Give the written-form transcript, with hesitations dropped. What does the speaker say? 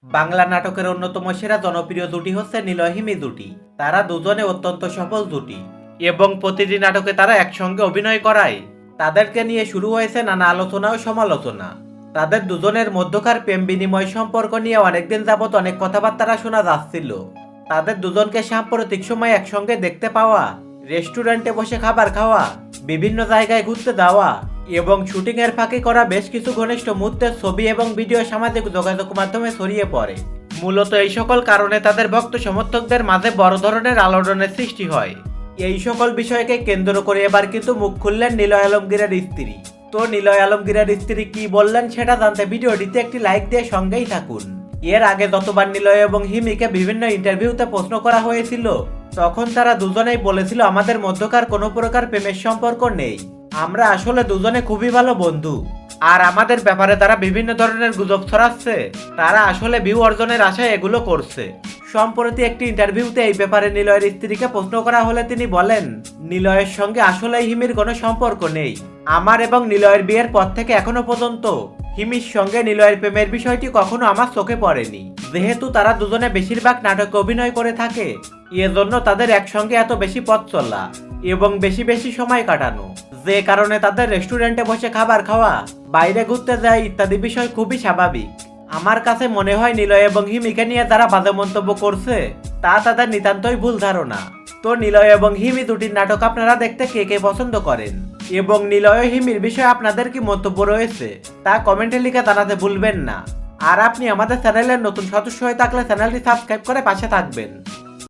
বাংলা নাটকের অন্যতম সেরা জনপ্রিয় জুটি হচ্ছে নিলয় হিমি জুটি। তারা দুজনে অত্যন্ত সফল জুটি এবং প্রতিটি নাটকে তারা একসঙ্গে অভিনয় করায়। তাদেরকে নিয়ে শুরু হয়েছে নানা আলোচনা ও সমালোচনা। তাদের দুজনের মধ্যকার প্রেম বিনিময় সম্পর্ক নিয়ে অনেকদিন যাবৎ অনেক কথাবার্তা শোনা যাচ্ছিল। তাদের দুজনকে সাম্প্রতিক সময় একসঙ্গে দেখতে পাওয়া, রেস্টুরেন্টে বসে খাবার খাওয়া, বিভিন্ন জায়গায় ঘুরতে যাওয়া এবং শুটিং এর ফাঁকে করা বেশ কিছু ঘনিষ্ঠ মুহূর্তের ছবি এবং ভিডিও সামাজিক যোগাযোগ মাধ্যমে ছড়িয়ে পড়ে। মূলত এই সকল কারণে তাদের ভক্ত সমর্থকদের মাঝে বড় ধরনের আলোড়নের সৃষ্টি হয়। এই সকল বিষয়কে কেন্দ্র করে এবার কিন্তু মুখ খুললেন নিলয় আলমগীরের স্ত্রী। তো নিলয় আলমগীরের স্ত্রী কি বললেন সেটা জানতে ভিডিওটিতে একটি লাইক দিয়ে সঙ্গেই থাকুন। এর আগে যতবার নিলয় এবং হিমিকে বিভিন্ন ইন্টারভিউতে প্রশ্ন করা হয়েছিল, তখন তারা দুজনেই বলেছিল আমাদের মধ্যকার কোনো প্রকার প্রেমের সম্পর্ক নেই, আমরা আসলে দুজনে খুবই ভালো বন্ধু। আর আমাদের ব্যাপারে তারা বিভিন্ন ধরনের গুজব ছড়াচ্ছে, তারা আসলে ভিউ অর্জনের আশায় এগুলো করছে। সম্প্রতি একটি ইন্টারভিউতে এই ব্যাপারে নিলয়ের স্ত্রীকে প্রশ্ন করা হলে তিনি বলেন, নিলয়ের সঙ্গে আসলেই হিমির কোনো সম্পর্ক নেই। আমার এবং নিলয়ের বিয়ের পর থেকে এখনো পর্যন্ত হিমির সঙ্গে নিলয়ের প্রেমের বিষয়টি কখনো আমার চোখে পড়েনি। যেহেতু তারা দুজনে বেশিরভাগ নাটকে অভিনয় করে থাকে, এজন্য তাদের একসঙ্গে এত বেশি পথ চলা এবং বেশি বেশি সময় কাটানো, যে কারণে তাদের রেস্টুরেন্টে বসে খাবার খাওয়া, বাইরে ঘুরতে যায় ইত্যাদি বিষয় খুবই স্বাভাবিক। আমার কাছে মনে হয় নিলয় এবং হিমিকে নিয়ে যারা বাজে মন্তব্য করছে তা তাদের নিতান্তই ভুল ধারণা। তো নিলয় এবং হিমি দুটির নাটক আপনারা দেখতে কে কে পছন্দ করেন এবং নিলয় ও হিমির বিষয়ে আপনাদের কি মন্তব্য রয়েছে তা কমেন্টে লিখে জানাতে ভুলবেন না। আর আপনি আমাদের চ্যানেলের নতুন সদস্য হয়ে থাকলে চ্যানেলটি সাবস্ক্রাইব করে পাশে থাকবেন।